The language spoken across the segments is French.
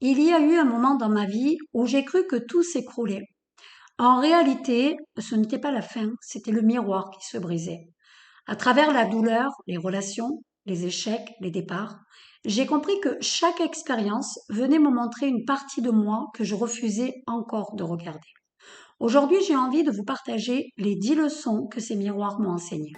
il y a eu un moment dans ma vie où j'ai cru que tout s'écroulait. En réalité, ce n'était pas la fin, c'était le miroir qui se brisait. À travers la douleur, les relations, les échecs, les départs, j'ai compris que chaque expérience venait me montrer une partie de moi que je refusais encore de regarder. Aujourd'hui, j'ai envie de vous partager les 10 leçons que ces miroirs m'ont enseignées.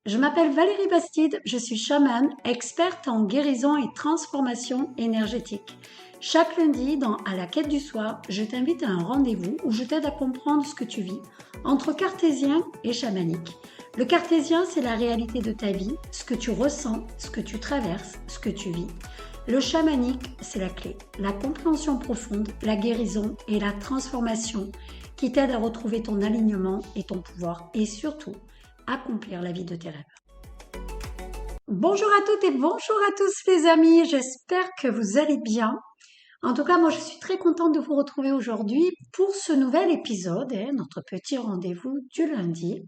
Je m'appelle Valérie Bastide, je suis chamane, experte en guérison et transformation énergétique. Chaque lundi, dans À la quête du soi, je t'invite à un rendez-vous où je t'aide à comprendre ce que tu vis entre cartésien et chamanique. Le cartésien, c'est la réalité de ta vie, ce que tu ressens, ce que tu traverses, ce que tu vis. Le chamanique, c'est la clé, la compréhension profonde, la guérison et la transformation qui t'aide à retrouver ton alignement et ton pouvoir et surtout accomplir la vie de tes rêves. Bonjour à toutes et bonjour à tous les amis, j'espère que vous allez bien. En tout cas, moi je suis très contente de vous retrouver aujourd'hui pour ce nouvel épisode, notre petit rendez-vous du lundi.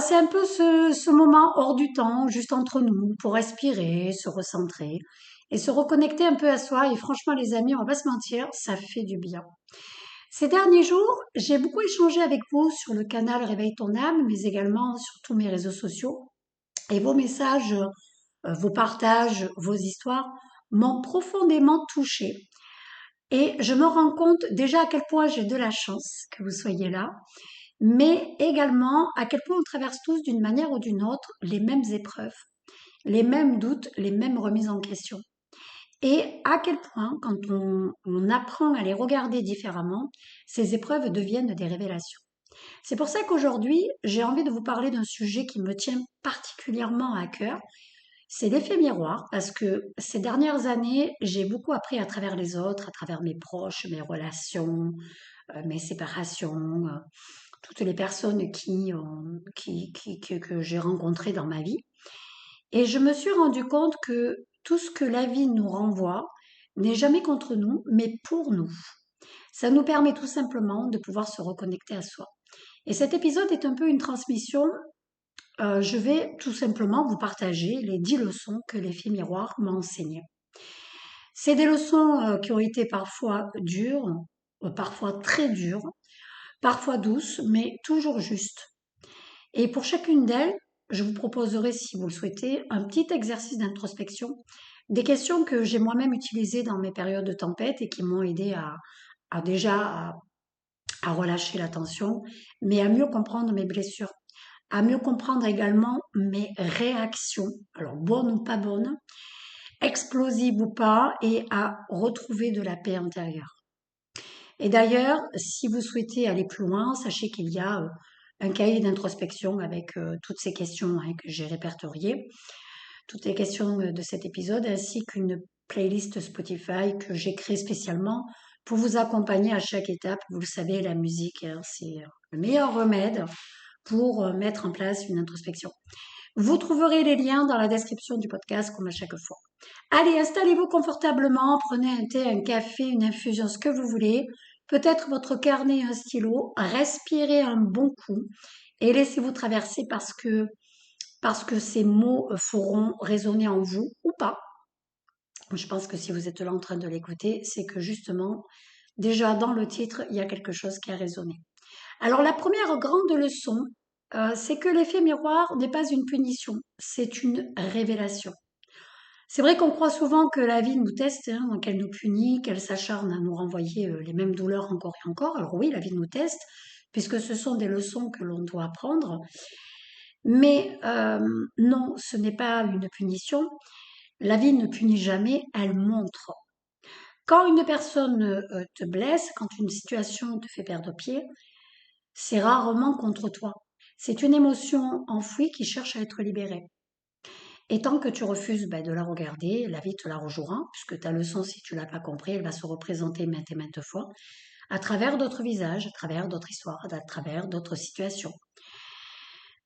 C'est un peu ce moment hors du temps, juste entre nous, pour respirer, se recentrer et se reconnecter un peu à soi. Et franchement les amis, on va pas se mentir, ça fait du bien. Ces derniers jours, j'ai beaucoup échangé avec vous sur le canal Réveille ton âme, mais également sur tous mes réseaux sociaux. Et vos messages, vos partages, vos histoires m'ont profondément touchée. Et je me rends compte déjà à quel point j'ai de la chance que vous soyez là, mais également à quel point on traverse tous d'une manière ou d'une autre les mêmes épreuves, les mêmes doutes, les mêmes remises en question. Et à quel point, quand on apprend à les regarder différemment, ces épreuves deviennent des révélations. C'est pour ça qu'aujourd'hui, j'ai envie de vous parler d'un sujet qui me tient particulièrement à cœur. C'est l'effet miroir, parce que ces dernières années, j'ai beaucoup appris à travers les autres, à travers mes proches, mes relations, mes séparations, toutes les personnes que j'ai rencontrées dans ma vie. Et je me suis rendu compte que tout ce que la vie nous renvoie n'est jamais contre nous, mais pour nous. Ça nous permet tout simplement de pouvoir se reconnecter à soi. Et cet épisode est un peu une transmission. Je vais tout simplement vous partager les 10 leçons que l'effet miroir m'a enseignées. C'est des leçons qui ont été parfois dures, parfois très dures, parfois douces, mais toujours justes. Et pour chacune d'elles, je vous proposerai, si vous le souhaitez, un petit exercice d'introspection, des questions que j'ai moi-même utilisées dans mes périodes de tempête et qui m'ont aidé à relâcher la tension, mais à mieux comprendre mes blessures, à mieux comprendre également mes réactions, alors bonnes ou pas bonnes, explosives ou pas, et à retrouver de la paix intérieure. Et d'ailleurs, si vous souhaitez aller plus loin, sachez qu'il y a un cahier d'introspection avec toutes ces questions que j'ai répertoriées, toutes les questions de cet épisode, ainsi qu'une playlist Spotify que j'ai créée spécialement pour vous accompagner à chaque étape. Vous le savez, la musique, c'est le meilleur remède pour mettre en place une introspection. Vous trouverez les liens dans la description du podcast comme à chaque fois. Allez, installez-vous confortablement, prenez un thé, un café, une infusion, ce que vous voulez, peut-être votre carnet et un stylo, respirez un bon coup et laissez-vous traverser parce que ces mots feront résonner en vous ou pas. Je pense que si vous êtes là en train de l'écouter, c'est que justement, déjà dans le titre, il y a quelque chose qui a résonné. Alors la première grande leçon, c'est que l'effet miroir n'est pas une punition, c'est une révélation. C'est vrai qu'on croit souvent que la vie nous teste, qu'elle nous punit, qu'elle s'acharne à nous renvoyer les mêmes douleurs encore et encore. Alors oui, la vie nous teste, puisque ce sont des leçons que l'on doit apprendre. Mais non, ce n'est pas une punition. La vie ne punit jamais, elle montre. Quand une personne te blesse, quand une situation te fait perdre pied, c'est rarement contre toi. C'est une émotion enfouie qui cherche à être libérée. Et tant que tu refuses de la regarder, la vie te la rejouera, puisque ta leçon, si tu l'as pas compris, elle va se représenter maintes et maintes fois, à travers d'autres visages, à travers d'autres histoires, à travers d'autres situations.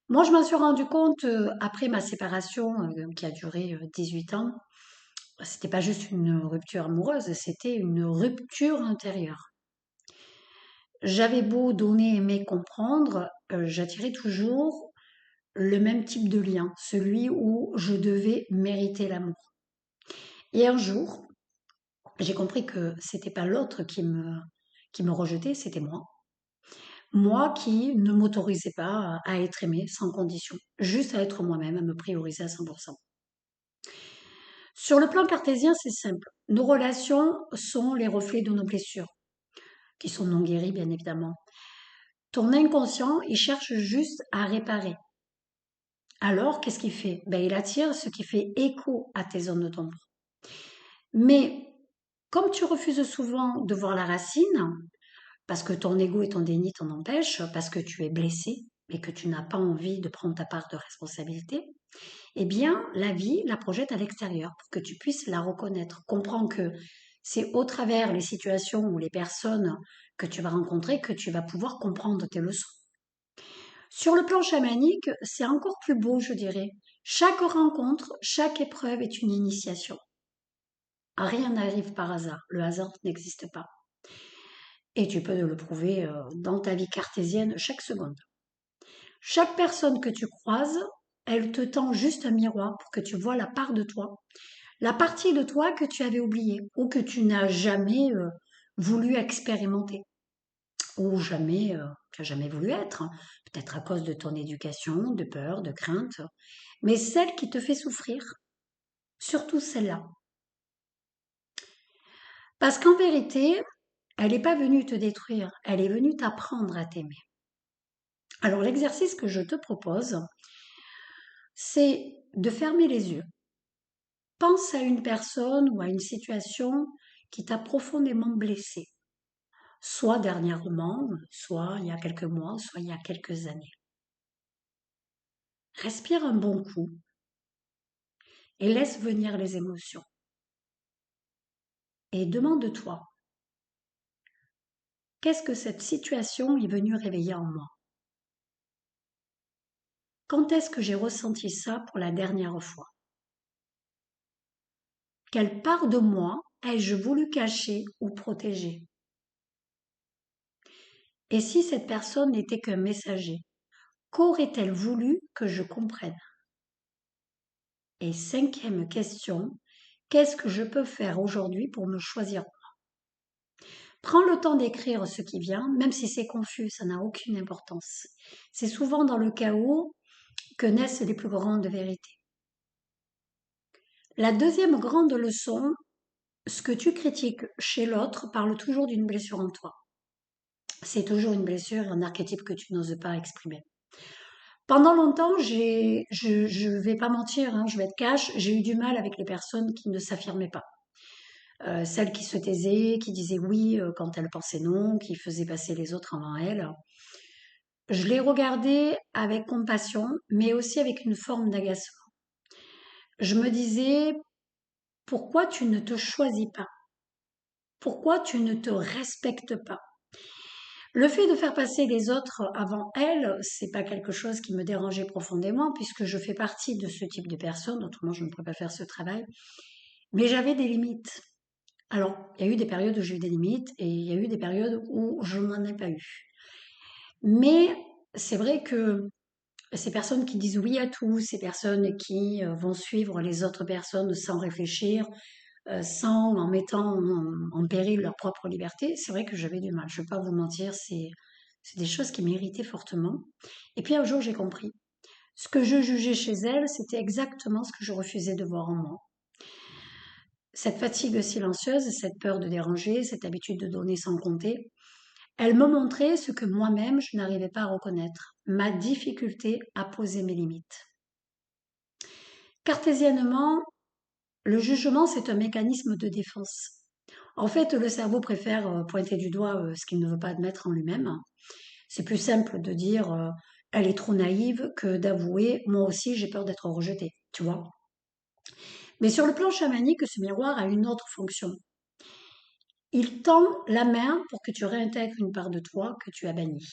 Moi, je m'en suis rendu compte après ma séparation, qui a duré 18 ans, c'était pas juste une rupture amoureuse, c'était une rupture intérieure. J'avais beau donner, aimer, comprendre, j'attirais toujours le même type de lien, celui où je devais mériter l'amour. Et un jour, j'ai compris que c'était pas l'autre qui me rejetait, c'était moi. Moi qui ne m'autorisais pas à être aimée sans condition, juste à être moi-même, à me prioriser à 100%. Sur le plan cartésien, c'est simple. Nos relations sont les reflets de nos blessures, qui sont non guéries, bien évidemment. Ton inconscient, il cherche juste à réparer. Alors, qu'est-ce qu'il fait? Ben, il attire ce qui fait écho à tes zones d'ombre. Mais comme tu refuses souvent de voir la racine, parce que ton ego et ton déni t'en empêchent, parce que tu es blessé et que tu n'as pas envie de prendre ta part de responsabilité, eh bien, la vie la projette à l'extérieur pour que tu puisses la reconnaître. Comprends que c'est au travers les situations ou les personnes que tu vas rencontrer que tu vas pouvoir comprendre tes leçons. Sur le plan chamanique, c'est encore plus beau, je dirais. Chaque rencontre, chaque épreuve est une initiation. Rien n'arrive par hasard. Le hasard n'existe pas. Et tu peux le prouver dans ta vie cartésienne chaque seconde. Chaque personne que tu croises, elle te tend juste un miroir pour que tu vois la part de toi, la partie de toi que tu avais oubliée ou que tu n'as jamais voulu expérimenter ou jamais, tu n'as jamais voulu être, hein. Peut-être à cause de ton éducation, de peur, de crainte, mais celle qui te fait souffrir, surtout celle-là. Parce qu'en vérité, elle n'est pas venue te détruire, elle est venue t'apprendre à t'aimer. Alors l'exercice que je te propose, c'est de fermer les yeux. Pense à une personne ou à une situation qui t'a profondément blessé, soit dernièrement, soit il y a quelques mois, soit il y a quelques années. Respire un bon coup et laisse venir les émotions. Et demande-toi, qu'est-ce que cette situation est venue réveiller en moi? Quand est-ce que j'ai ressenti ça pour la dernière fois? Quelle part de moi ai-je voulu cacher ou protéger? Et si cette personne n'était qu'un messager, qu'aurait-elle voulu que je comprenne? Et cinquième question, qu'est-ce que je peux faire aujourd'hui pour me choisir? Prends le temps d'écrire ce qui vient, même si c'est confus, ça n'a aucune importance. C'est souvent dans le chaos que naissent les plus grandes vérités. La deuxième grande leçon, ce que tu critiques chez l'autre parle toujours d'une blessure en toi. C'est toujours une blessure, un archétype que tu n'oses pas exprimer. Pendant longtemps, je vais pas mentir, hein, je vais être cash, j'ai eu du mal avec les personnes qui ne s'affirmaient pas. Celles qui se taisaient, qui disaient oui quand elles pensaient non, qui faisaient passer les autres avant elles. Je les regardais avec compassion, mais aussi avec une forme d'agacement. Je me disais, pourquoi tu ne te choisis pas? Pourquoi tu ne te respectes pas? Le fait de faire passer les autres avant elles, c'est pas quelque chose qui me dérangeait profondément puisque je fais partie de ce type de personnes, autrement je ne pourrais pas faire ce travail. Mais j'avais des limites. Alors, il y a eu des périodes où j'ai eu des limites et il y a eu des périodes où je n'en ai pas eu. Mais c'est vrai que ces personnes qui disent oui à tout, ces personnes qui vont suivre les autres personnes sans réfléchir, sans en mettant en péril leur propre liberté, c'est vrai que j'avais du mal. Je ne vais pas vous mentir, c'est des choses qui m'irritaient fortement. Et puis un jour, j'ai compris. Ce que je jugeais chez elles, c'était exactement ce que je refusais de voir en moi. Cette fatigue silencieuse, cette peur de déranger, cette habitude de donner sans compter, elle me montrait ce que moi-même je n'arrivais pas à reconnaître, ma difficulté à poser mes limites. Cartésiennement, le jugement, c'est un mécanisme de défense. En fait, le cerveau préfère pointer du doigt ce qu'il ne veut pas admettre en lui-même. C'est plus simple de dire elle est trop naïve que d'avouer moi aussi j'ai peur d'être rejetée, tu vois. Mais sur le plan chamanique, ce miroir a une autre fonction. Il tend la main pour que tu réintègres une part de toi que tu as bannie.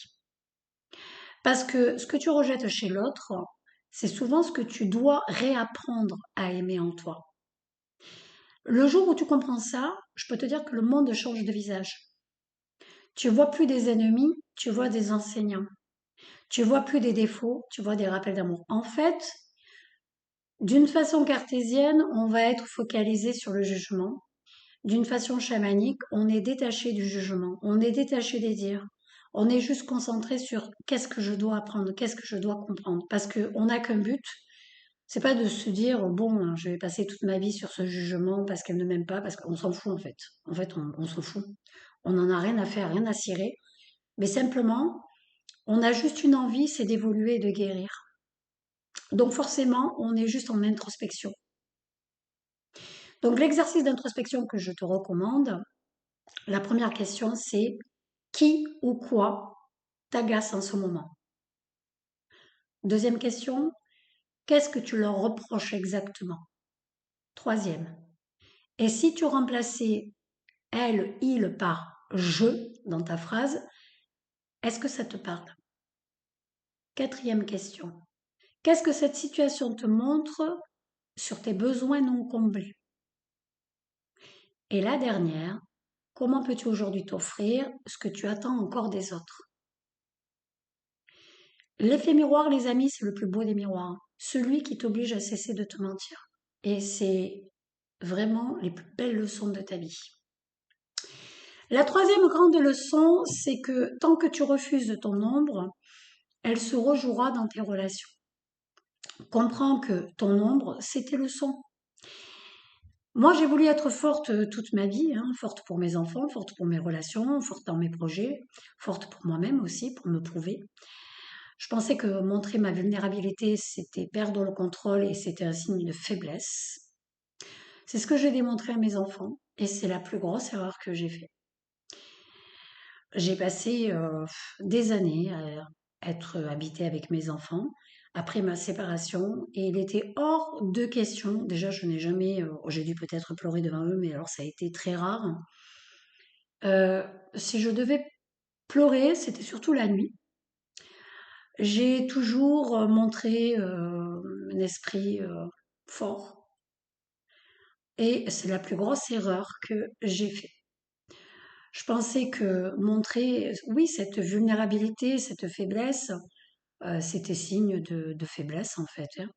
Parce que ce que tu rejettes chez l'autre, c'est souvent ce que tu dois réapprendre à aimer en toi. Le jour où tu comprends ça, je peux te dire que le monde change de visage. Tu vois plus des ennemis, tu vois des enseignants. Tu vois plus des défauts, tu vois des rappels d'amour. En fait, d'une façon cartésienne, on va être focalisé sur le jugement. D'une façon chamanique, on est détaché du jugement, on est détaché des dires. On est juste concentré sur qu'est-ce que je dois apprendre, qu'est-ce que je dois comprendre. Parce qu'on n'a qu'un but, c'est pas de se dire, bon, je vais passer toute ma vie sur ce jugement parce qu'elle ne m'aime pas, parce qu'on s'en fout en fait. En fait, on s'en fout. On n'en a rien à faire, rien à cirer. Mais simplement, on a juste une envie, c'est d'évoluer et de guérir. Donc forcément, on est juste en introspection. Donc l'exercice d'introspection que je te recommande, la première question c'est qui ou quoi t'agace en ce moment? Deuxième question, qu'est-ce que tu leur reproches exactement? Troisième, et si tu remplaçais elle, il par je dans ta phrase, est-ce que ça te parle? Quatrième question, qu'est-ce que cette situation te montre sur tes besoins non comblés? Et la dernière, comment peux-tu aujourd'hui t'offrir ce que tu attends encore des autres? L'effet miroir, les amis, c'est le plus beau des miroirs. Celui qui t'oblige à cesser de te mentir. Et c'est vraiment les plus belles leçons de ta vie. La troisième grande leçon, c'est que tant que tu refuses ton ombre, elle se rejouera dans tes relations. Comprends que ton ombre, c'est tes leçons. Moi, j'ai voulu être forte toute ma vie, hein, forte pour mes enfants, forte pour mes relations, forte dans mes projets, forte pour moi-même aussi, pour me prouver. Je pensais que montrer ma vulnérabilité, c'était perdre le contrôle et c'était un signe de faiblesse. C'est ce que j'ai démontré à mes enfants et c'est la plus grosse erreur que j'ai faite. J'ai passé des années à être habitée avec mes enfants après ma séparation et il était hors de question. Déjà, je n'ai jamais, j'ai dû peut-être pleurer devant eux, mais alors ça a été très rare. Si je devais pleurer, c'était surtout la nuit. J'ai toujours montré un esprit fort et c'est la plus grosse erreur que j'ai faite. Je pensais que montrer, oui, cette vulnérabilité, cette faiblesse, c'était signe de faiblesse en fait, hein.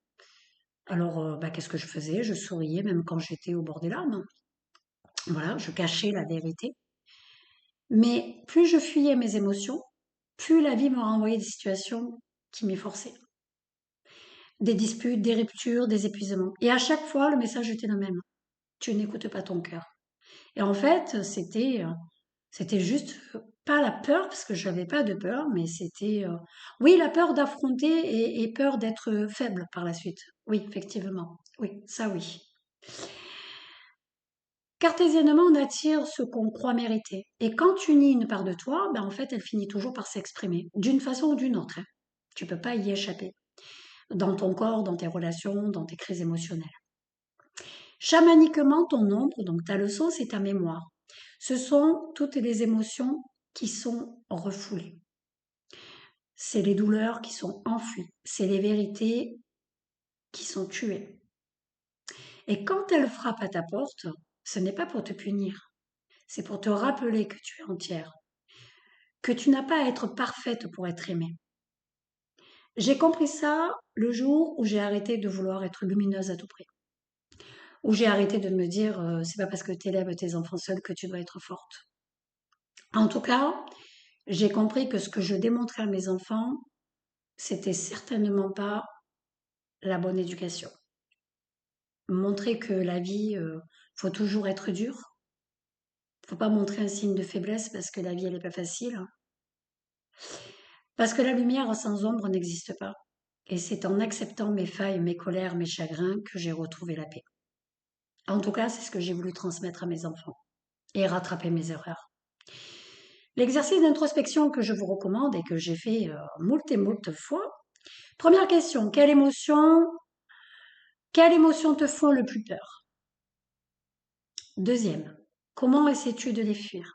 Alors, bah, qu'est-ce que je faisais? Je souriais même quand j'étais au bord des larmes. Voilà, je cachais la vérité. Mais plus je fuyais mes émotions, plus la vie me renvoyait des situations qui m'y forçaient. Des disputes, des ruptures, des épuisements. Et à chaque fois, le message était le même. Tu n'écoutes pas ton cœur. Et en fait, c'était juste pas la peur, parce que je n'avais pas de peur, mais c'était, oui, la peur d'affronter et peur d'être faible par la suite. Oui, effectivement. Oui, ça oui. Cartésiennement, on attire ce qu'on croit mériter. Et quand tu nies une part de toi, ben en fait, elle finit toujours par s'exprimer, d'une façon ou d'une autre, hein. Tu peux pas y échapper. Dans ton corps, dans tes relations, dans tes crises émotionnelles. Chamaniquement, ton ombre, donc ta leçon, c'est ta mémoire. Ce sont toutes les émotions qui sont refoulées. C'est les douleurs qui sont enfuies. C'est les vérités qui sont tuées. Et quand elles frappent à ta porte, ce n'est pas pour te punir. C'est pour te rappeler que tu es entière. Que tu n'as pas à être parfaite pour être aimée. J'ai compris ça le jour où j'ai arrêté de vouloir être lumineuse à tout prix. Où j'ai arrêté de me dire, c'est pas parce que tu élèves tes enfants seuls que tu dois être forte. En tout cas, j'ai compris que ce que je démontrais à mes enfants, c'était certainement pas la bonne éducation. Montrer que la vie, faut toujours être dur. Faut pas montrer un signe de faiblesse parce que la vie, elle est pas facile. Parce que la lumière sans ombre n'existe pas. Et c'est en acceptant mes failles, mes colères, mes chagrins que j'ai retrouvé la paix. En tout cas, c'est ce que j'ai voulu transmettre à mes enfants et rattraper mes erreurs. L'exercice d'introspection que je vous recommande et que j'ai fait moult et moult fois. Première question, quelle émotion te font le plus peur? Deuxième, comment essaies-tu de les fuir?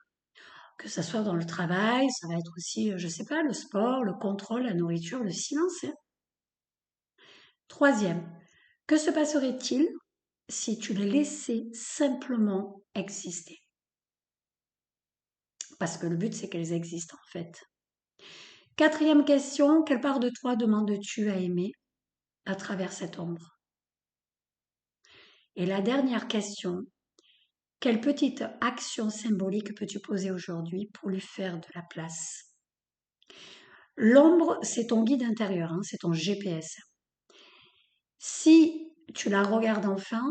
Que ça soit dans le travail, ça va être aussi, je sais pas, le sport, le contrôle, la nourriture, le silence, hein. Troisième, que se passerait-il si tu les laissais simplement exister? Parce que le but, c'est qu'elles existent en fait. Quatrième question, quelle part de toi demandes-tu à aimer à travers cette ombre? Et la dernière question, quelle petite action symbolique peux-tu poser aujourd'hui pour lui faire de la place? L'ombre, c'est ton guide intérieur, hein, c'est ton GPS. Si tu la regardes enfin,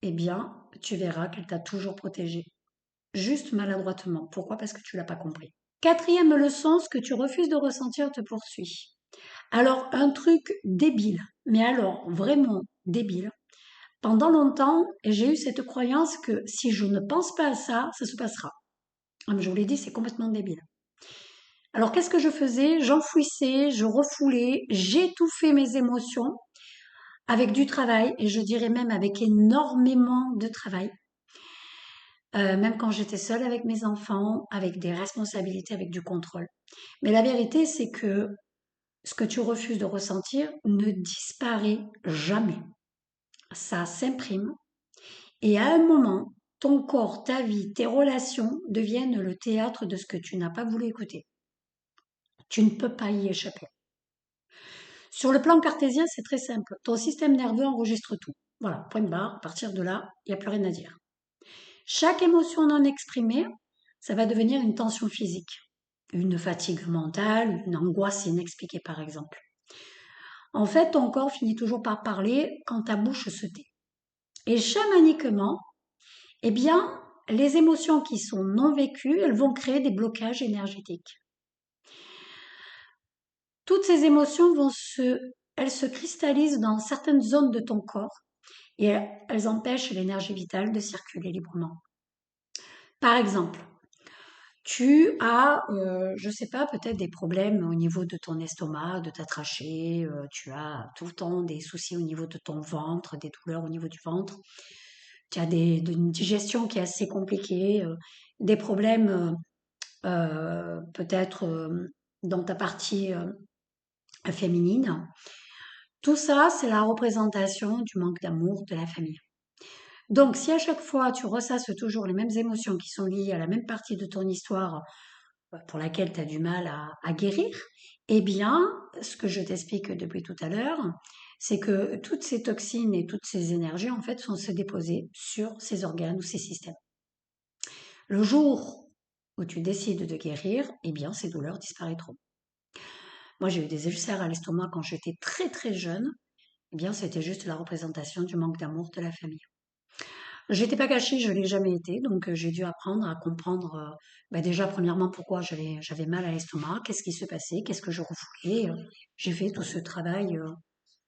eh bien, tu verras qu'elle t'a toujours protégé, juste maladroitement. Pourquoi? Parce que tu l'as pas compris. Quatrième leçon, ce que tu refuses de ressentir te poursuit. Alors, un truc débile, mais alors vraiment débile. Pendant longtemps, j'ai eu cette croyance que si je ne pense pas à ça, ça se passera. Comme je vous l'ai dit, c'est complètement débile. Alors, qu'est-ce que je faisais? J'enfouissais, je refoulais, j'étouffais mes émotions avec du travail, et je dirais même avec énormément de travail. Même quand j'étais seule avec mes enfants, avec des responsabilités, avec du contrôle. Mais la vérité, c'est que ce que tu refuses de ressentir ne disparaît jamais. Ça s'imprime et à un moment, ton corps, ta vie, tes relations deviennent le théâtre de ce que tu n'as pas voulu écouter. Tu ne peux pas y échapper. Sur le plan cartésien, c'est très simple. Ton système nerveux enregistre tout. Voilà, point de barre. À partir de là, il n'y a plus rien à dire. Chaque émotion non exprimée, ça va devenir une tension physique, une fatigue mentale, une angoisse inexpliquée par exemple. En fait, ton corps finit toujours par parler quand ta bouche se tait. Et chamaniquement, eh bien, les émotions qui sont non vécues, elles vont créer des blocages énergétiques. Toutes ces émotions elles se cristallisent dans certaines zones de ton corps et elles empêchent l'énergie vitale de circuler librement. Par exemple, tu as, je sais pas, peut-être des problèmes au niveau de ton estomac, de ta trachée, tu as tout le temps des soucis au niveau de ton ventre, des douleurs au niveau du ventre. Tu as une digestion qui est assez compliquée, des problèmes peut-être dans ta partie féminine. Tout ça, c'est la représentation du manque d'amour de la famille. Donc, si à chaque fois tu ressasses toujours les mêmes émotions qui sont liées à la même partie de ton histoire pour laquelle tu as du mal à guérir, eh bien, ce que je t'explique depuis tout à l'heure, c'est que toutes ces toxines et toutes ces énergies, en fait, sont se déposer sur ces organes ou ces systèmes. Le jour où tu décides de guérir, eh bien, ces douleurs disparaîtront. Moi, j'ai eu des ulcères à l'estomac quand j'étais très très jeune. Eh bien, c'était juste la représentation du manque d'amour de la famille. J'étais pas cachée, je l'ai jamais été, donc j'ai dû apprendre à comprendre déjà premièrement pourquoi j'avais mal à l'estomac, qu'est-ce qui se passait, qu'est-ce que je refoulais. J'ai fait tout ce travail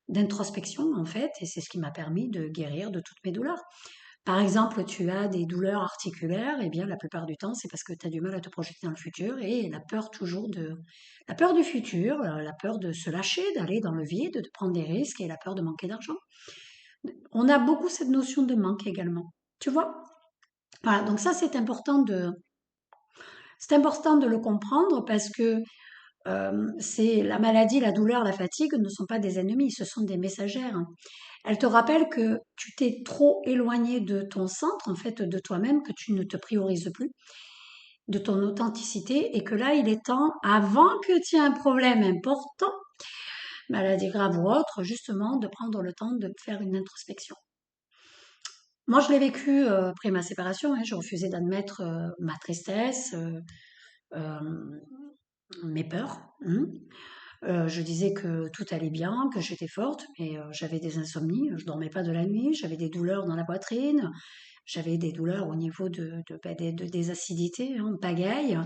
d'introspection en fait, et c'est ce qui m'a permis de guérir de toutes mes douleurs. Par exemple, tu as des douleurs articulaires, et bien la plupart du temps, c'est parce que tu as du mal à te projeter dans le futur et la peur du futur, la peur de se lâcher, d'aller dans le vide, de prendre des risques et la peur de manquer d'argent. On a beaucoup cette notion de manque également. Tu vois? Voilà, donc ça c'est important de le comprendre parce que c'est la maladie, la douleur, la fatigue ne sont pas des ennemis, ce sont des messagères. Elle te rappelle que tu t'es trop éloigné de ton centre, en fait, de toi-même, que tu ne te priorises plus, de ton authenticité, et que là, il est temps, avant que tu aies un problème important, maladie grave ou autre, justement, de prendre le temps de faire une introspection. Moi, je l'ai vécu après ma séparation, hein, je refusais d'admettre ma tristesse, euh, mes peurs. Hein. Je disais que tout allait bien, que j'étais forte, mais j'avais des insomnies, je dormais pas de la nuit, j'avais des douleurs dans la poitrine, j'avais des douleurs au niveau des acidités, hein, pagaille,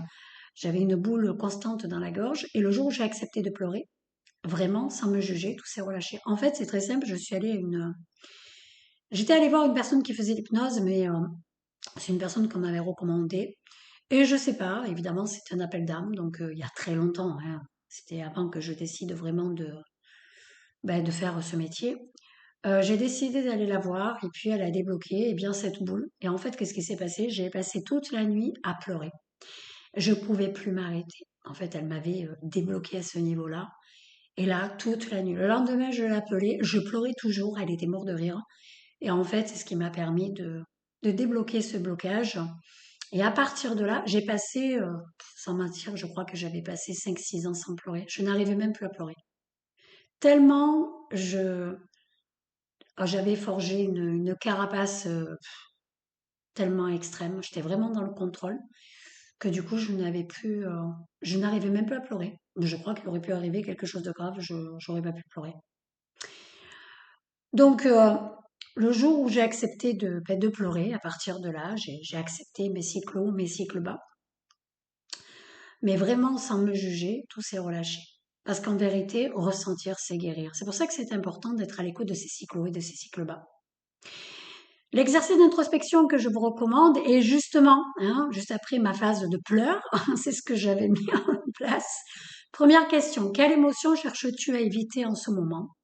j'avais une boule constante dans la gorge, et le jour où j'ai accepté de pleurer, vraiment, sans me juger, tout s'est relâché. En fait, c'est très simple, j'étais allée voir une personne qui faisait l'hypnose, mais c'est une personne qu'on m'avait recommandée, et je sais pas, évidemment, c'était un appel d'âme, donc il y a très longtemps, hein. C'était avant que je décide vraiment de faire ce métier. J'ai décidé d'aller la voir et puis elle a débloqué bien cette boule. Et en fait, qu'est-ce qui s'est passé? J'ai passé toute la nuit à pleurer. Je pouvais plus m'arrêter. En fait, elle m'avait débloqué à ce niveau-là. Et là, toute la nuit. Le lendemain, je l'appelais. Je pleurais toujours. Elle était morte de rire. Et en fait, c'est ce qui m'a permis de débloquer ce blocage Et à partir de là, j'ai passé, sans mentir, je crois que j'avais passé 5, 6 ans sans pleurer. Je n'arrivais même plus à pleurer. Tellement j'avais forgé une carapace tellement extrême, j'étais vraiment dans le contrôle, que du coup, je n'arrivais même plus à pleurer. Je crois qu'il aurait pu arriver quelque chose de grave, j'aurais pas pu pleurer. Donc, le jour où j'ai accepté de pleurer, à partir de là, j'ai accepté mes cycles hauts, mes cycles bas, mais vraiment sans me juger, tout s'est relâché. Parce qu'en vérité, ressentir, c'est guérir. C'est pour ça que c'est important d'être à l'écoute de ces cycles hauts et de ces cycles bas. L'exercice d'introspection que je vous recommande est justement, juste après ma phase de pleurs, c'est ce que j'avais mis en place. Première question, quelle émotion cherches-tu à éviter en ce moment?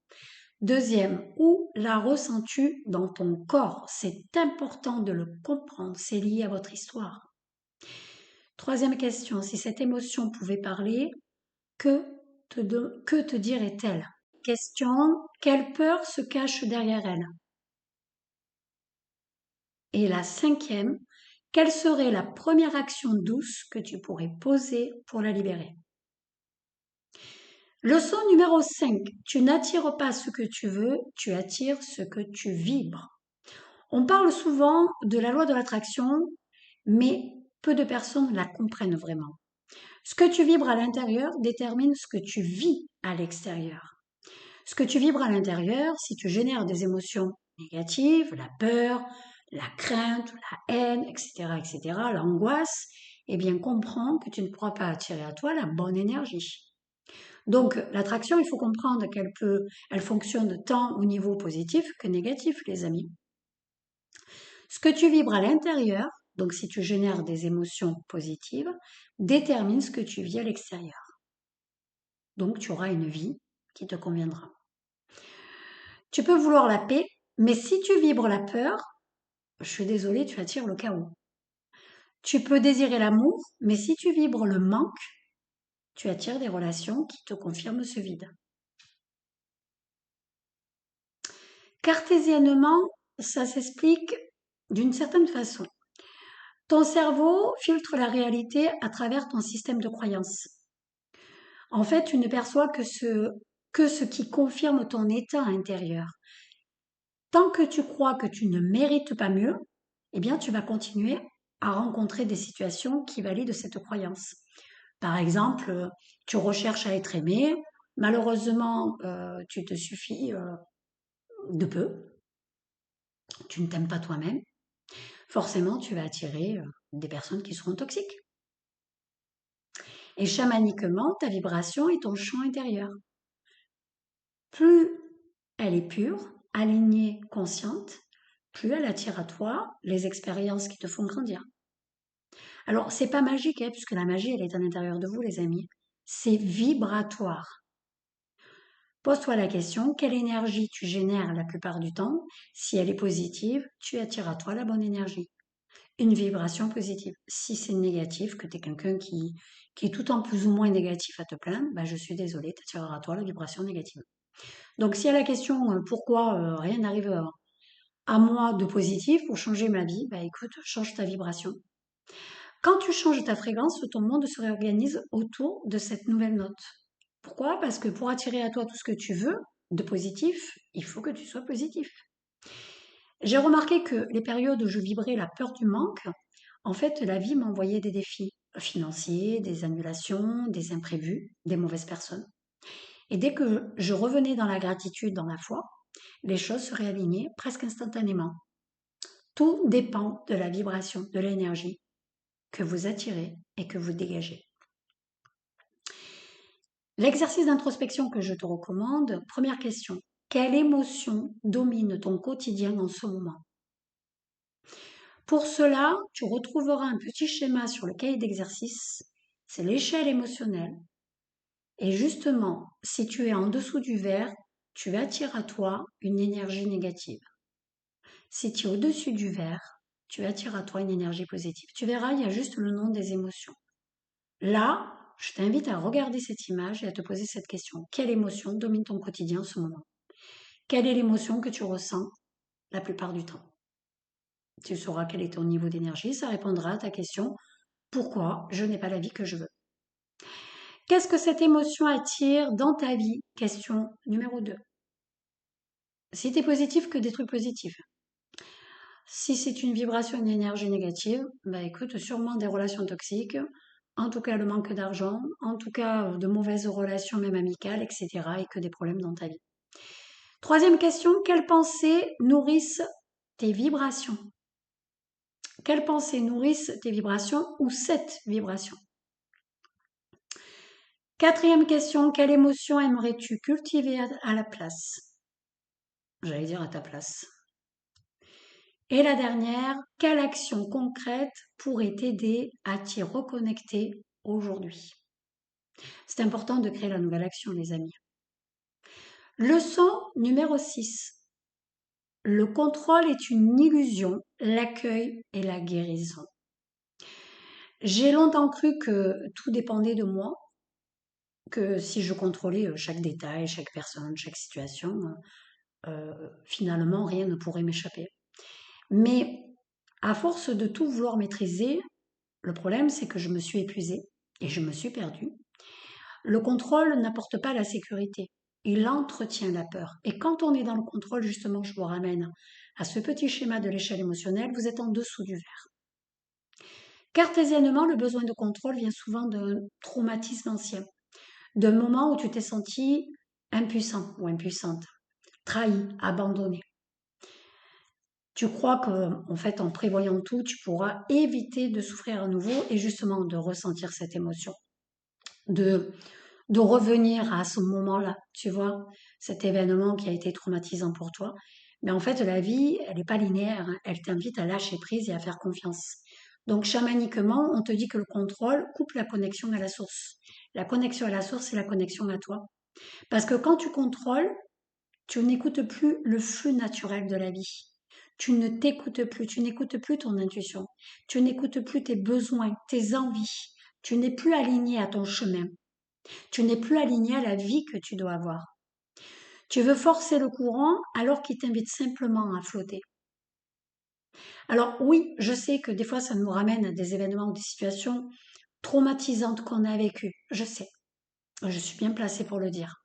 Deuxième, où la ressens-tu dans ton corps? C'est important de le comprendre, c'est lié à votre histoire. Troisième question, si cette émotion pouvait parler, que te dirait-elle? Question, quelle peur se cache derrière elle? Et la cinquième, quelle serait la première action douce que tu pourrais poser pour la libérer? Leçon numéro 5. Tu n'attires pas ce que tu veux, tu attires ce que tu vibres. On parle souvent de la loi de l'attraction, mais peu de personnes la comprennent vraiment. Ce que tu vibres à l'intérieur détermine ce que tu vis à l'extérieur. Ce que tu vibres à l'intérieur, si tu génères des émotions négatives, la peur, la crainte, la haine, etc., etc., l'angoisse, eh bien, comprends que tu ne pourras pas attirer à toi la bonne énergie. Donc, l'attraction, il faut comprendre elle fonctionne tant au niveau positif que négatif, les amis. Ce que tu vibres à l'intérieur, donc si tu génères des émotions positives, détermine ce que tu vis à l'extérieur. Donc, tu auras une vie qui te conviendra. Tu peux vouloir la paix, mais si tu vibres la peur, je suis désolée, tu attires le chaos. Tu peux désirer l'amour, mais si tu vibres le manque, tu attires des relations qui te confirment ce vide. Cartésiennement, ça s'explique d'une certaine façon. Ton cerveau filtre la réalité à travers ton système de croyances. En fait, tu ne perçois que ce qui confirme ton état intérieur. Tant que tu crois que tu ne mérites pas mieux, eh bien, tu vas continuer à rencontrer des situations qui valident cette croyance. Par exemple, tu recherches à être aimé, malheureusement, tu te suffis de peu, tu ne t'aimes pas toi-même, forcément, tu vas attirer des personnes qui seront toxiques. Et chamaniquement, ta vibration est ton champ intérieur. Plus elle est pure, alignée, consciente, plus elle attire à toi les expériences qui te font grandir. Alors, c'est pas magique, puisque la magie, elle est à l'intérieur de vous, les amis. C'est vibratoire. Pose-toi la question, quelle énergie tu génères la plupart du temps? Si elle est positive, tu attires à toi la bonne énergie. Une vibration positive. Si c'est négatif, que tu es quelqu'un qui est tout en plus ou moins négatif à te plaindre, bah, je suis désolée, tu attireras à toi la vibration négative. Donc, si à la question pourquoi rien n'arrive à moi de positif pour changer ma vie, bah écoute, change ta vibration. Quand tu changes ta fréquence, ton monde se réorganise autour de cette nouvelle note. Pourquoi? Parce que pour attirer à toi tout ce que tu veux de positif, il faut que tu sois positif. J'ai remarqué que les périodes où je vibrais la peur du manque, en fait, la vie m'envoyait des défis financiers, des annulations, des imprévus, des mauvaises personnes. Et dès que je revenais dans la gratitude, dans la foi, les choses se réalignaient presque instantanément. Tout dépend de la vibration, de l'énergie que vous attirez et que vous dégagez. L'exercice d'introspection que je te recommande, première question, quelle émotion domine ton quotidien en ce moment? Pour cela, tu retrouveras un petit schéma sur le cahier d'exercice, c'est l'échelle émotionnelle. Et justement, si tu es en dessous du verre, tu attires à toi une énergie négative. Si tu es au-dessus du verre, tu attires à toi une énergie positive. Tu verras, il y a juste le nom des émotions. Là, je t'invite à regarder cette image et à te poser cette question. Quelle émotion domine ton quotidien en ce moment? Quelle est l'émotion que tu ressens la plupart du temps? Tu sauras quel est ton niveau d'énergie, ça répondra à ta question, pourquoi je n'ai pas la vie que je veux. Qu'est-ce que cette émotion attire dans ta vie? Question numéro 2. Si tu es positif, que des trucs positifs. Si c'est une vibration, une énergie négative, bah écoute, sûrement des relations toxiques, en tout cas le manque d'argent, en tout cas de mauvaises relations même amicales, etc. et que des problèmes dans ta vie. Troisième question, quelles pensées nourrissent tes vibrations? Quelles pensées nourrissent tes vibrations ou cette vibration? Quatrième question, quelle émotion aimerais-tu cultiver à la place? J'allais dire à ta place. Et la dernière, quelle action concrète pourrait t'aider à t'y reconnecter aujourd'hui? C'est important de créer la nouvelle action, les amis. Leçon numéro 6. Le contrôle est une illusion, l'accueil est la guérison. J'ai longtemps cru que tout dépendait de moi, que si je contrôlais chaque détail, chaque personne, chaque situation, finalement rien ne pourrait m'échapper. Mais à force de tout vouloir maîtriser, le problème c'est que je me suis épuisée et je me suis perdue. Le contrôle n'apporte pas la sécurité, il entretient la peur. Et quand on est dans le contrôle, justement, je vous ramène à ce petit schéma de l'échelle émotionnelle, vous êtes en dessous du verre. Cartésiennement, le besoin de contrôle vient souvent d'un traumatisme ancien, d'un moment où tu t'es senti impuissant ou impuissante, trahi, abandonné. Tu crois que, en fait, en prévoyant tout, tu pourras éviter de souffrir à nouveau et justement de ressentir cette émotion, de, de revenir à ce moment-là, tu vois, cet événement qui a été traumatisant pour toi. Mais en fait, la vie, elle n'est pas linéaire, hein. Elle t'invite à lâcher prise et à faire confiance. Donc, chamaniquement, on te dit que le contrôle coupe la connexion à la source. La connexion à la source, c'est la connexion à toi. Parce que quand tu contrôles, tu n'écoutes plus le flux naturel de la vie. Tu ne t'écoutes plus, tu n'écoutes plus ton intuition, tu n'écoutes plus tes besoins, tes envies, tu n'es plus aligné à ton chemin, tu n'es plus aligné à la vie que tu dois avoir. Tu veux forcer le courant alors qu'il t'invite simplement à flotter. Alors oui, je sais que des fois ça nous ramène à des événements ou des situations traumatisantes qu'on a vécues, je sais, je suis bien placée pour le dire.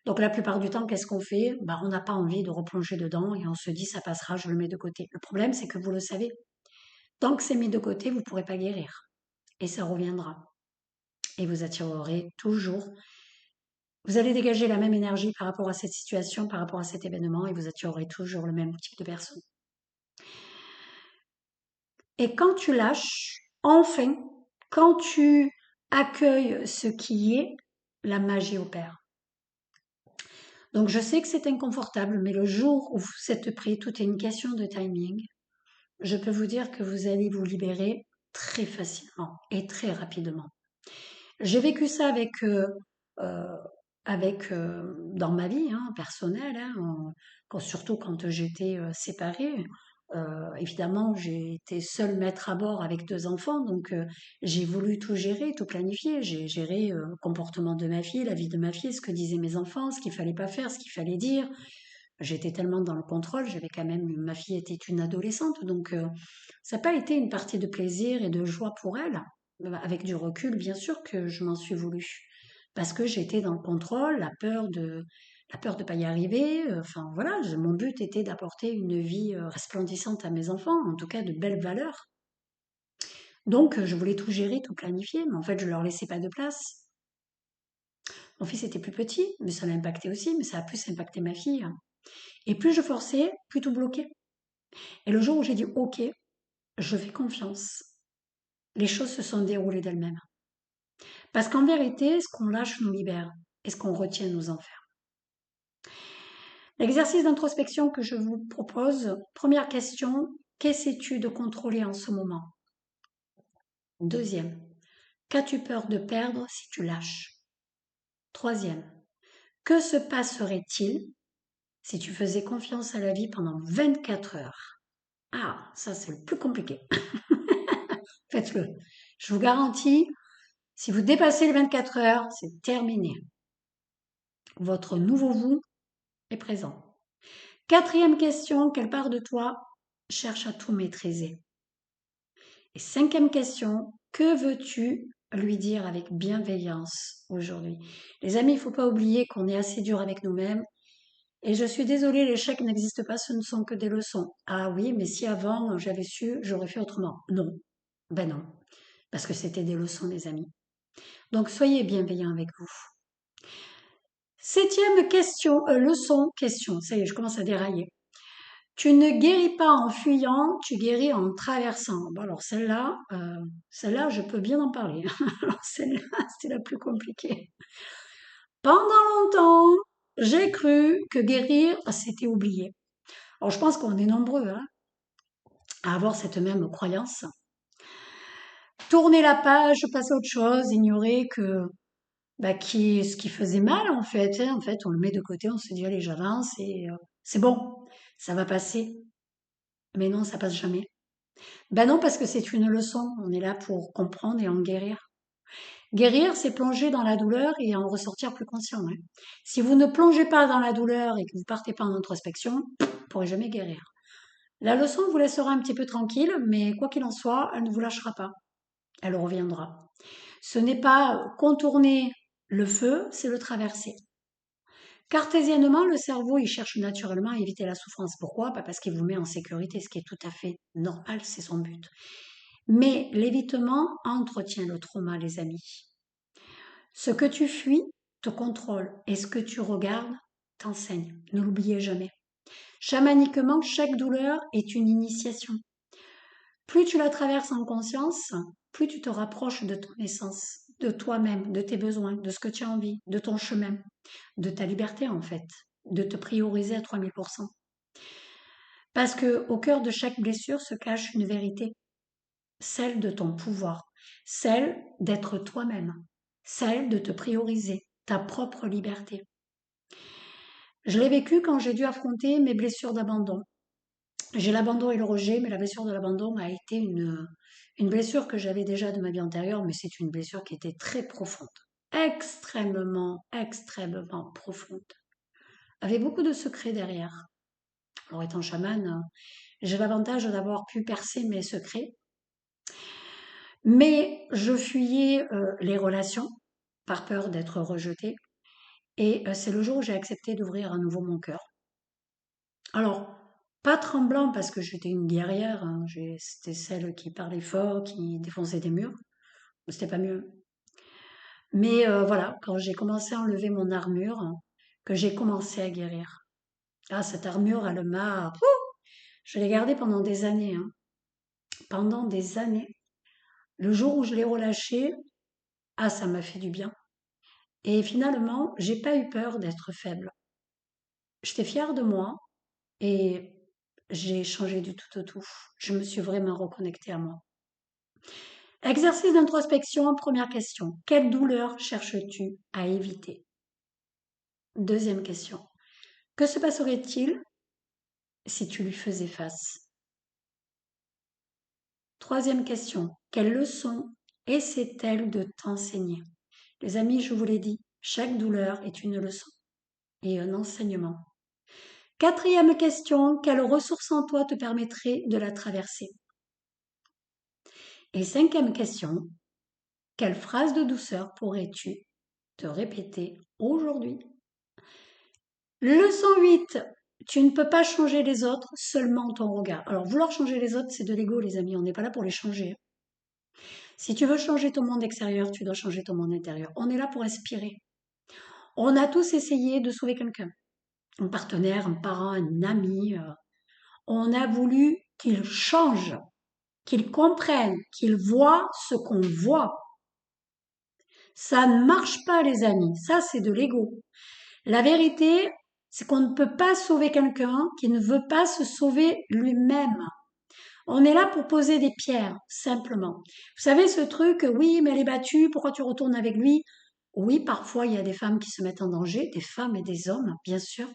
Donc la plupart du temps, qu'est-ce qu'on fait? Bah, on n'a pas envie de replonger dedans et on se dit ça passera, je le mets de côté. Le problème, c'est que vous le savez, tant que c'est mis de côté, vous ne pourrez pas guérir. Et ça reviendra. Et vous attirerez toujours. Vous allez dégager la même énergie par rapport à cette situation, par rapport à cet événement, et vous attirerez toujours le même type de personne. Et quand tu lâches, enfin, quand tu accueilles ce qui est, la magie opère. Donc je sais que c'est inconfortable, mais le jour où vous êtes prêt, tout est une question de timing. Je peux vous dire que vous allez vous libérer très facilement et très rapidement. J'ai vécu ça euh, dans ma vie personnelle, surtout quand j'étais séparée. Évidemment, j'ai été seule maître à bord avec 2 enfants, donc j'ai voulu tout gérer, tout planifier. J'ai géré le comportement de ma fille, la vie de ma fille, ce que disaient mes enfants, ce qu'il fallait pas faire, ce qu'il fallait dire. J'étais tellement dans le contrôle, j'avais quand même, ma fille était une adolescente, donc ça n'a pas été une partie de plaisir et de joie pour elle. Avec du recul, bien sûr que je m'en suis voulu. Parce que j'étais dans le contrôle, la peur de pas y arriver. Enfin voilà, mon but était d'apporter une vie resplendissante à mes enfants, en tout cas de belles valeurs. Donc je voulais tout gérer, tout planifier, mais en fait je leur laissais pas de place. Mon fils était plus petit, mais ça l'a impacté aussi, mais ça a plus impacté ma fille. Et plus je forçais, plus tout bloquait. Et le jour où j'ai dit OK, je fais confiance, les choses se sont déroulées d'elles-mêmes. Parce qu'en vérité, ce qu'on lâche nous libère et ce qu'on retient nous enferme. L'exercice d'introspection que je vous propose, première question, qu'essaies-tu de contrôler en ce moment? Deuxième, qu'as-tu peur de perdre si tu lâches? Troisième, que se passerait-il si tu faisais confiance à la vie pendant 24 heures? Ah, ça c'est le plus compliqué. Faites-le. Je vous garantis, si vous dépassez les 24 heures, c'est terminé. Votre nouveau vous est présent. Quatrième question, quelle part de toi cherche à tout maîtriser. Et cinquième question, que veux-tu lui dire avec bienveillance aujourd'hui? Les amis, il ne faut pas oublier qu'on est assez dur avec nous-mêmes. Et je suis désolée, l'échec n'existe pas, ce ne sont que des leçons. Ah oui, mais si avant j'avais su, j'aurais fait autrement. Non, ben non, parce que c'était des leçons, les amis. Donc soyez bienveillants avec vous. Septième question, question, ça y est, je commence à dérailler. Tu ne guéris pas en fuyant, tu guéris en traversant. Bon, alors celle-là, je peux bien en parler. Alors celle-là, c'est la plus compliquée. Pendant longtemps, j'ai cru que guérir, c'était oublier. Alors je pense qu'on est nombreux hein, à avoir cette même croyance. Tourner la page, passer à autre chose, ignorer que ce qui faisait mal en fait. Hein. En fait, on le met de côté, on se dit allez, j'avance et c'est bon, ça va passer. Mais non, ça passe jamais. Ben non, parce que c'est une leçon. On est là pour comprendre et en guérir. Guérir, c'est plonger dans la douleur et en ressortir plus conscient. Hein. Si vous ne plongez pas dans la douleur et que vous partez pas en introspection, vous ne pourrez jamais guérir. La leçon vous laissera un petit peu tranquille, mais quoi qu'il en soit, elle ne vous lâchera pas. Elle reviendra. Ce n'est pas contourner le feu, c'est le traverser. Cartésiennement, le cerveau, il cherche naturellement à éviter la souffrance. Pourquoi? Parce qu'il vous met en sécurité, ce qui est tout à fait normal, c'est son but. Mais l'évitement entretient le trauma, les amis. Ce que tu fuis te contrôle et ce que tu regardes t'enseigne. Ne l'oubliez jamais. Chamaniquement, chaque douleur est une initiation. Plus tu la traverses en conscience, plus tu te rapproches de ton essence, de toi-même, de tes besoins, de ce que tu as envie, de ton chemin, de ta liberté en fait, de te prioriser à 3000%. Parce que au cœur de chaque blessure se cache une vérité, celle de ton pouvoir, celle d'être toi-même, celle de te prioriser, ta propre liberté. Je l'ai vécu quand j'ai dû affronter mes blessures d'abandon. J'ai l'abandon et le rejet, mais la blessure de l'abandon a été une blessure que j'avais déjà de ma vie antérieure, mais c'est une blessure qui était très profonde, extrêmement profonde, avec beaucoup de secrets derrière. Alors étant chamane, j'ai l'avantage d'avoir pu percer mes secrets, mais je fuyais les relations par peur d'être rejetée, et c'est le jour où j'ai accepté d'ouvrir à nouveau mon cœur. Alors, pas tremblant parce que j'étais une guerrière, hein, c'était celle qui parlait fort, qui défonçait des murs, c'était pas mieux. Mais voilà, quand j'ai commencé à enlever mon armure, que j'ai commencé à guérir. Ah, cette armure, elle m'a... Je l'ai gardée pendant des années, hein, pendant des années. Le jour où je l'ai relâchée, ah, ça m'a fait du bien. Et finalement, j'ai pas eu peur d'être faible. J'étais fière de moi et j'ai changé du tout au tout. Je me suis vraiment reconnectée à moi. Exercice d'introspection, première question. Quelle douleur cherches-tu à éviter? Deuxième question. Que se passerait-il si tu lui faisais face? Troisième question. Quelle leçon essaie-t-elle de t'enseigner? Les amis, je vous l'ai dit, chaque douleur est une leçon et un enseignement. Quatrième question. Quelle ressource en toi te permettrait de la traverser? Et cinquième question. Quelle phrase de douceur pourrais-tu te répéter aujourd'hui? Leçon 8. Tu ne peux pas changer les autres, seulement ton regard. Alors, vouloir changer les autres, c'est de l'ego, les amis. On n'est pas là pour les changer. Si tu veux changer ton monde extérieur, tu dois changer ton monde intérieur. On est là pour inspirer. On a tous essayé de sauver quelqu'un. Un partenaire, un parent, un ami. On a voulu qu'il change, qu'il comprenne, qu'il voit ce qu'on voit. Ça ne marche pas, les amis. Ça, c'est de l'ego. La vérité, c'est qu'on ne peut pas sauver quelqu'un qui ne veut pas se sauver lui-même. On est là pour poser des pierres, simplement. Vous savez, ce truc, oui, mais elle est battue, pourquoi tu retournes avec lui? Oui, parfois, il y a des femmes qui se mettent en danger, des femmes et des hommes, bien sûr.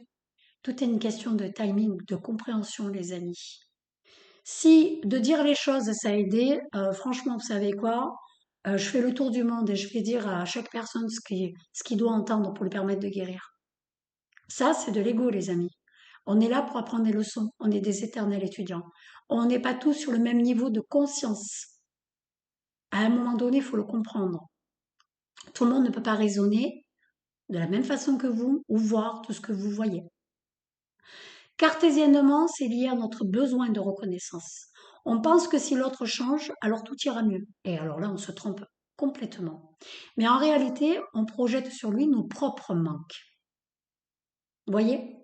Tout est une question de timing, de compréhension, les amis. Si de dire les choses, ça a aidé, franchement, vous savez quoi? Je fais le tour du monde et je vais dire à chaque personne ce qu'il doit entendre pour lui permettre de guérir. Ça, c'est de l'ego, les amis. On est là pour apprendre des leçons. On est des éternels étudiants. On n'est pas tous sur le même niveau de conscience. À un moment donné, il faut le comprendre. Tout le monde ne peut pas raisonner de la même façon que vous ou voir tout ce que vous voyez. Cartésiennement, c'est lié à notre besoin de reconnaissance. On pense que si l'autre change, alors tout ira mieux. Et alors là, on se trompe complètement. Mais en réalité, on projette sur lui nos propres manques. Vous voyez?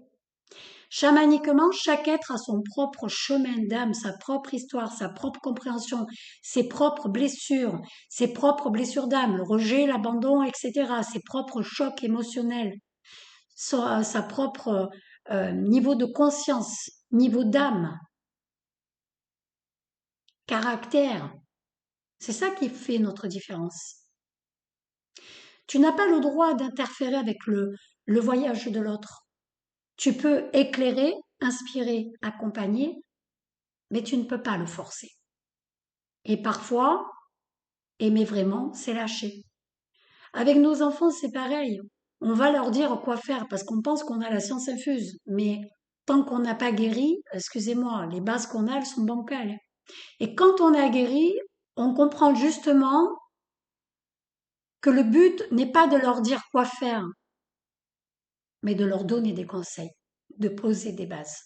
Chamaniquement, chaque être a son propre chemin d'âme, sa propre histoire, sa propre compréhension, ses propres blessures d'âme, le rejet, l'abandon, etc., ses propres chocs émotionnels, sa propre niveau de conscience, niveau d'âme, caractère. C'est ça qui fait notre différence. Tu n'as pas le droit d'interférer avec le voyage de l'autre. Tu peux éclairer, inspirer, accompagner, mais tu ne peux pas le forcer. Et parfois, aimer vraiment, c'est lâcher. Avec nos enfants, c'est pareil. On va leur dire quoi faire parce qu'on pense qu'on a la science infuse. Mais tant qu'on n'a pas guéri, excusez-moi, les bases qu'on a, elles sont bancales. Et quand on a guéri, on comprend justement que le but n'est pas de leur dire quoi faire, mais de leur donner des conseils, de poser des bases.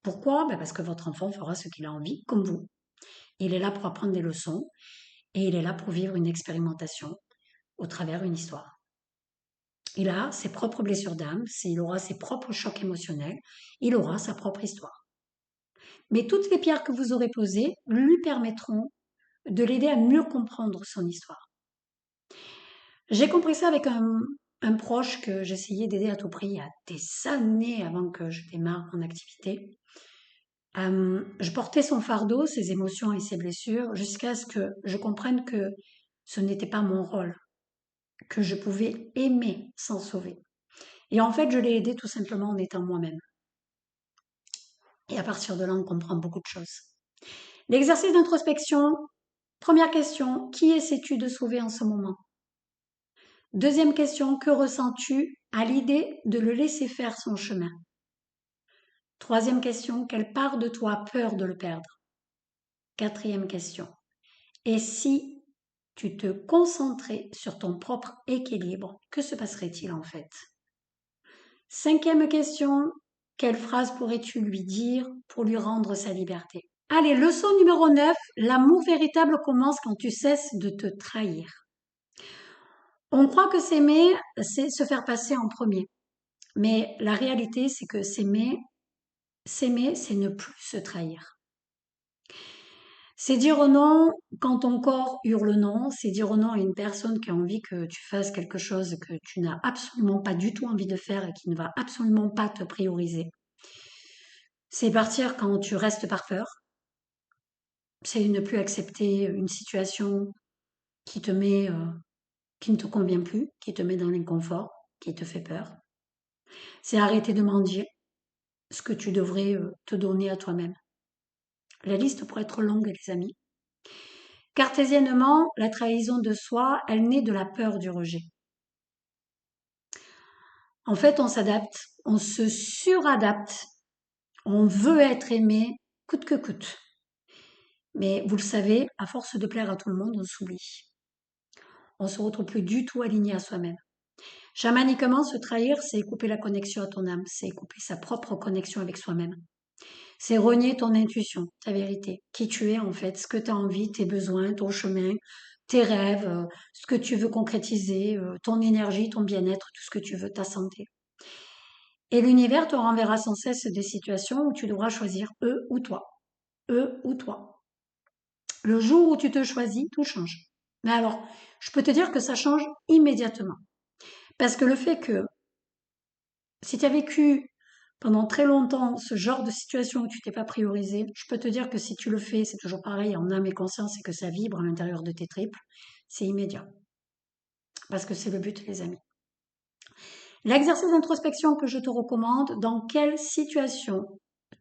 Pourquoi? Parce que votre enfant fera ce qu'il a envie, comme vous. Il est là pour apprendre des leçons et il est là pour vivre une expérimentation au travers d'une histoire. Il a ses propres blessures d'âme, il aura ses propres chocs émotionnels, il aura sa propre histoire. Mais toutes les pierres que vous aurez posées lui permettront de l'aider à mieux comprendre son histoire. J'ai compris ça avec un proche que j'essayais d'aider à tout prix il y a des années avant que je démarre mon activité. Je portais son fardeau, ses émotions et ses blessures jusqu'à ce que je comprenne que ce n'était pas mon rôle, que je pouvais aimer sans sauver. Et en fait, je l'ai aidé tout simplement en étant moi-même. Et à partir de là, on comprend beaucoup de choses. L'exercice d'introspection, première question, qui essaies-tu de sauver en ce moment? Deuxième question, que ressens-tu à l'idée de le laisser faire son chemin? Troisième question, quelle part de toi a peur de le perdre? Quatrième question, et si tu te concentrais sur ton propre équilibre, que se passerait-il en fait? Cinquième question, quelle phrase pourrais-tu lui dire pour lui rendre sa liberté? Allez, leçon numéro 9, l'amour véritable commence quand tu cesses de te trahir. On croit que s'aimer, c'est se faire passer en premier. Mais la réalité, c'est que s'aimer, c'est ne plus se trahir. C'est dire non quand ton corps hurle non, c'est dire non à une personne qui a envie que tu fasses quelque chose que tu n'as absolument pas du tout envie de faire et qui ne va absolument pas te prioriser. C'est partir quand tu restes par peur. C'est ne plus accepter une situation qui te met, qui ne te convient plus, qui te met dans l'inconfort, qui te fait peur. C'est arrêter de mendier ce que tu devrais te donner à toi-même. La liste pourrait être longue, les amis. Cartésiennement, la trahison de soi, elle naît de la peur du rejet. En fait, on s'adapte, on se suradapte, on veut être aimé coûte que coûte. Mais vous le savez, à force de plaire à tout le monde, on s'oublie. On se retrouve plus du tout aligné à soi-même. Chamaniquement, se trahir, c'est couper la connexion à ton âme, c'est couper sa propre connexion avec soi-même. C'est renier ton intuition, ta vérité, qui tu es en fait, ce que tu as envie, tes besoins, ton chemin, tes rêves, ce que tu veux concrétiser, ton énergie, ton bien-être, tout ce que tu veux, ta santé. Et l'univers te renverra sans cesse des situations où tu devras choisir eux ou toi. Eux ou toi. Le jour où tu te choisis, tout change. Mais alors, je peux te dire que ça change immédiatement. Parce que le fait que si tu as vécu pendant très longtemps ce genre de situation où tu t'es pas priorisé, je peux te dire que si tu le fais, c'est toujours pareil en âme et conscience et que ça vibre à l'intérieur de tes tripes, c'est immédiat. Parce que c'est le but, les amis. L'exercice d'introspection que je te recommande, dans quelle situation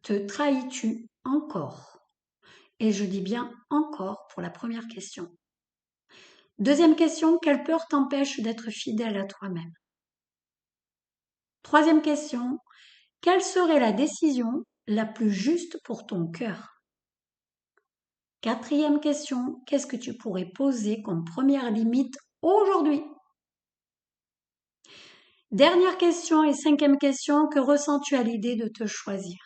te trahis-tu encore? Et je dis bien encore pour la première question. Deuxième question, quelle peur t'empêche d'être fidèle à toi-même? Troisième question, Quelle serait la décision la plus juste pour ton cœur? Quatrième question, qu'est-ce que tu pourrais poser comme première limite aujourd'hui? Dernière question et cinquième question, que ressens-tu à l'idée de te choisir?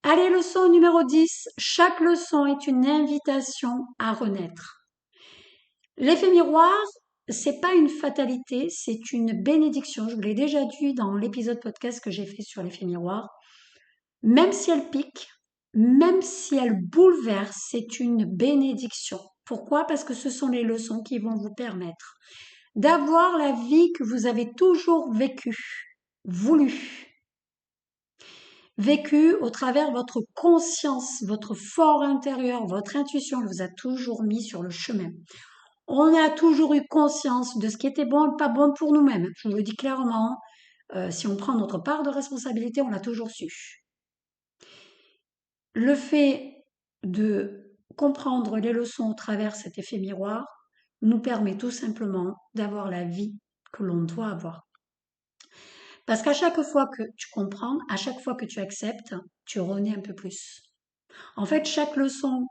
Allez, leçon numéro 10. Chaque leçon est une invitation à renaître. L'effet miroir, c'est pas une fatalité, c'est une bénédiction. Je vous l'ai déjà dit dans l'épisode podcast que j'ai fait sur l'effet miroir. Même si elle pique, même si elle bouleverse, c'est une bénédiction. Pourquoi? Parce que ce sont les leçons qui vont vous permettre d'avoir la vie que vous avez toujours vécue, voulu, vécue au travers votre conscience, votre fort intérieur, votre intuition vous a toujours mis sur le chemin. On a toujours eu conscience de ce qui était bon et pas bon pour nous-mêmes. Je vous le dis clairement, si on prend notre part de responsabilité, on l'a toujours su. Le fait de comprendre les leçons au travers cet effet miroir nous permet tout simplement d'avoir la vie que l'on doit avoir. Parce qu'à chaque fois que tu comprends, à chaque fois que tu acceptes, tu renais un peu plus. En fait, chaque leçon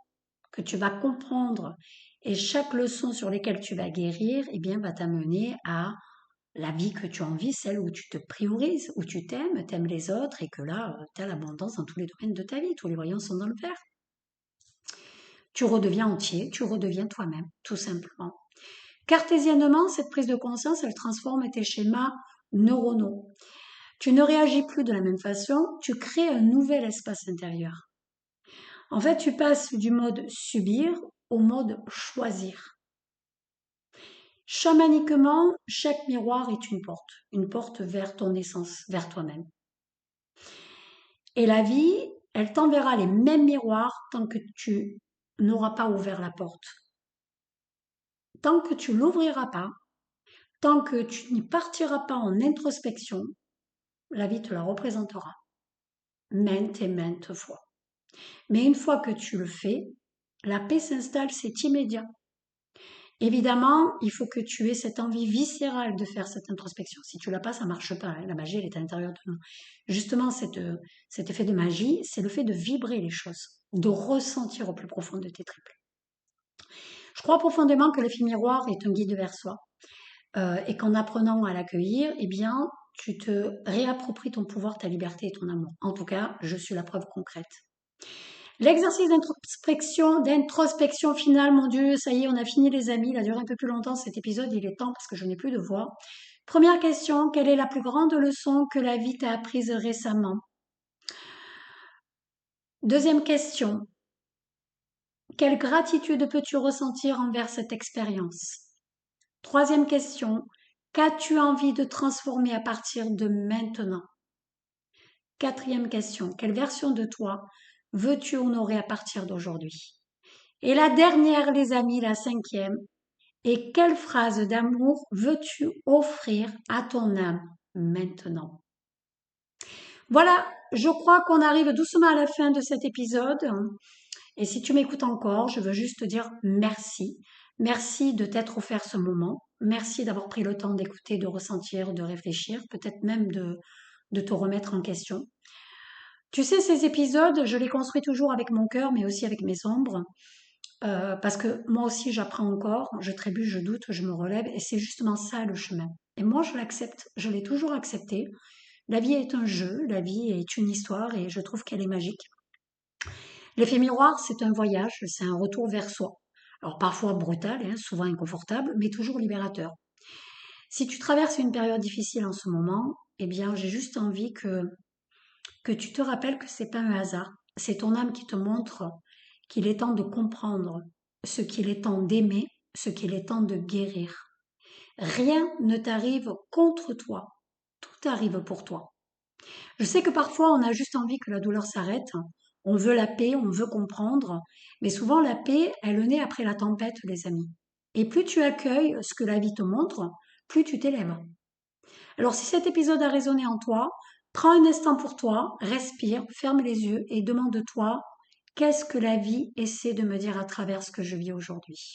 que tu vas comprendre et chaque leçon sur lesquelles tu vas guérir, eh bien, va t'amener à la vie que tu as envie, celle où tu te priorises, où tu t'aimes les autres et que là, tu as l'abondance dans tous les domaines de ta vie, tous les voyants sont dans le vert. Tu redeviens entier, tu redeviens toi-même, tout simplement. Cartésiennement, cette prise de conscience, elle transforme tes schémas neuronaux. Tu ne réagis plus de la même façon, tu crées un nouvel espace intérieur. En fait, tu passes du mode subir au mode choisir. Chamaniquement, chaque miroir est une porte vers ton essence, vers toi-même. Et la vie, elle t'enverra les mêmes miroirs tant que tu n'auras pas ouvert la porte. Tant que tu l'ouvriras pas, tant que tu n'y partiras pas en introspection, la vie te la représentera maintes et maintes fois. Mais une fois que tu le fais, la paix s'installe, c'est immédiat. Évidemment, il faut que tu aies cette envie viscérale de faire cette introspection. Si tu l'as pas, ça marche pas, hein. La magie, elle est à l'intérieur de nous. Justement, cet effet de magie, c'est le fait de vibrer les choses, de ressentir au plus profond de tes triples. Je crois profondément que l'effet miroir est un guide vers soi. Et qu'en apprenant à l'accueillir, eh bien, tu te réappropries ton pouvoir, ta liberté et ton amour. En tout cas, je suis la preuve concrète. L'exercice d'introspection finale, mon Dieu, ça y est, on a fini les amis, il a duré un peu plus longtemps cet épisode, il est temps parce que je n'ai plus de voix. Première question, quelle est la plus grande leçon que la vie t'a apprise récemment? Deuxième question, quelle gratitude peux-tu ressentir envers cette expérience? Troisième question, qu'as-tu envie de transformer à partir de maintenant? Quatrième question, quelle version de toi veux-tu honorer à partir d'aujourd'hui? Et la dernière, les amis, la cinquième, et quelle phrase d'amour veux-tu offrir à ton âme maintenant? Voilà, je crois qu'on arrive doucement à la fin de cet épisode. Et si tu m'écoutes encore, je veux juste te dire merci. Merci de t'être offert ce moment. Merci d'avoir pris le temps d'écouter, de ressentir, de réfléchir, peut-être même de te remettre en question. Tu sais, ces épisodes, je les construis toujours avec mon cœur, mais aussi avec mes ombres. Parce que moi aussi, j'apprends encore, je trébuche, je doute, je me relève, et c'est justement ça le chemin. Et moi, je l'accepte, je l'ai toujours accepté. La vie est un jeu, la vie est une histoire, et je trouve qu'elle est magique. L'effet miroir, c'est un voyage, c'est un retour vers soi. Alors parfois brutal, hein, souvent inconfortable, mais toujours libérateur. Si tu traverses une période difficile en ce moment, eh bien, j'ai juste envie que tu te rappelles que c'est pas un hasard. C'est ton âme qui te montre qu'il est temps de comprendre, ce qu'il est temps d'aimer, ce qu'il est temps de guérir. Rien ne t'arrive contre toi. Tout arrive pour toi. Je sais que parfois on a juste envie que la douleur s'arrête. On veut la paix, on veut comprendre. Mais souvent la paix, elle naît après la tempête, les amis. Et plus tu accueilles ce que la vie te montre, plus tu t'élèves. Alors si cet épisode a résonné en toi, prends un instant pour toi, respire, ferme les yeux et demande-toi qu'est-ce que la vie essaie de me dire à travers ce que je vis aujourd'hui.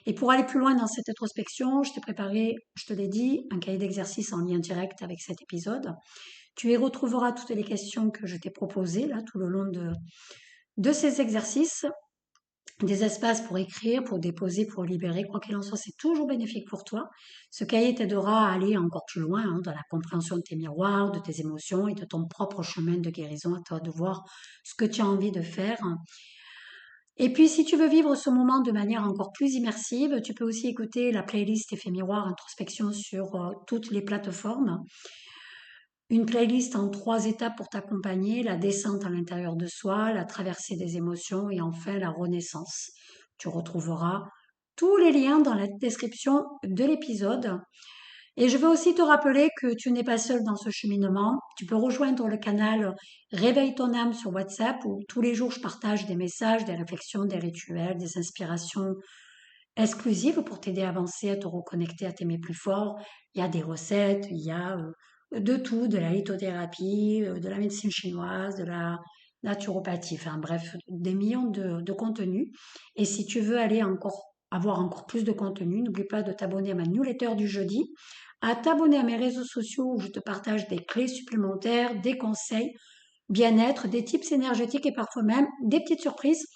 Et pour aller plus loin dans cette introspection, je t'ai préparé, je te l'ai dit, un cahier d'exercice en lien direct avec cet épisode. Tu y retrouveras toutes les questions que je t'ai proposées là tout le long de ces exercices, des espaces pour écrire, pour déposer, pour libérer. Quoi qu'il en soit, c'est toujours bénéfique pour toi. Ce cahier t'aidera à aller encore plus loin dans la compréhension de tes miroirs, de tes émotions et de ton propre chemin de guérison. À toi de voir ce que tu as envie de faire. Et puis, si tu veux vivre ce moment de manière encore plus immersive, tu peux aussi écouter la playlist Effet Miroir Introspection sur toutes les plateformes. Une playlist en 3 étapes pour t'accompagner, la descente à l'intérieur de soi, la traversée des émotions et enfin la renaissance. Tu retrouveras tous les liens dans la description de l'épisode. Et je veux aussi te rappeler que tu n'es pas seul dans ce cheminement. Tu peux rejoindre le canal Réveille ton âme sur WhatsApp où tous les jours je partage des messages, des réflexions, des rituels, des inspirations exclusives pour t'aider à avancer, à te reconnecter, à t'aimer plus fort. Il y a des recettes, il y a de tout, de la lithothérapie, de la médecine chinoise, de la naturopathie, enfin bref, des millions de contenus. Et si tu veux aller avoir encore plus de contenu, n'oublie pas de t'abonner à ma newsletter du jeudi, à t'abonner à mes réseaux sociaux où je te partage des clés supplémentaires, des conseils, bien-être, des tips énergétiques et parfois même des petites surprises.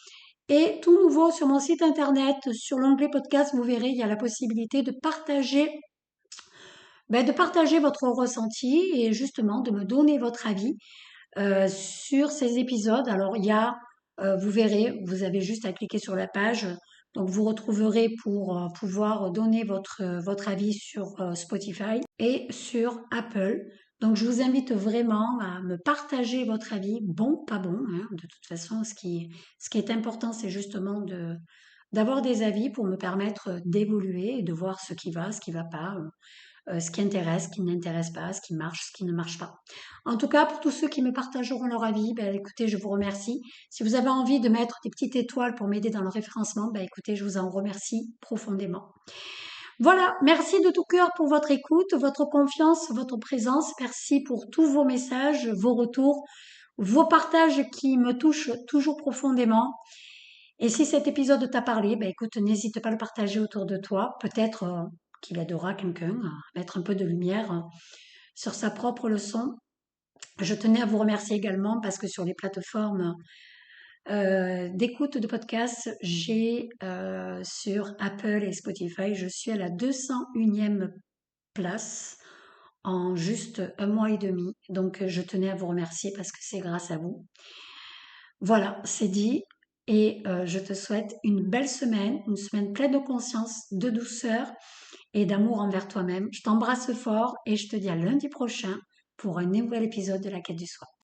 Et tout nouveau sur mon site internet, sur l'onglet podcast, vous verrez, il y a la possibilité de partager votre ressenti et justement de me donner votre avis sur ces épisodes. Alors vous verrez, vous avez juste à cliquer sur la page. Donc vous retrouverez pour pouvoir donner votre avis sur Spotify et sur Apple. Donc je vous invite vraiment à me partager votre avis, bon, pas bon. De toute façon, ce qui est important, c'est justement d'avoir des avis pour me permettre d'évoluer et de voir ce qui va, ce qui va pas, ce qui intéresse, ce qui n'intéresse pas, ce qui marche, ce qui ne marche pas. En tout cas, pour tous ceux qui me partageront leur avis, ben, écoutez, je vous remercie. Si vous avez envie de mettre des petites étoiles pour m'aider dans le référencement, ben, écoutez, je vous en remercie profondément. Voilà, merci de tout cœur pour votre écoute, votre confiance, votre présence. Merci pour tous vos messages, vos retours, vos partages qui me touchent toujours profondément. Et si cet épisode t'a parlé, ben écoute, n'hésite pas à le partager autour de toi. Peut-être qu'il aidera quelqu'un à mettre un peu de lumière sur sa propre leçon. Je tenais à vous remercier également parce que sur les plateformes d'écoute de podcasts, j'ai sur Apple et Spotify, je suis à la 201e place en juste un mois et demi. Donc je tenais à vous remercier parce que c'est grâce à vous. Voilà, c'est dit. Et je te souhaite une belle semaine, une semaine pleine de conscience, de douceur et d'amour envers toi-même. Je t'embrasse fort et je te dis à lundi prochain pour un nouvel épisode de la Quête du Soi.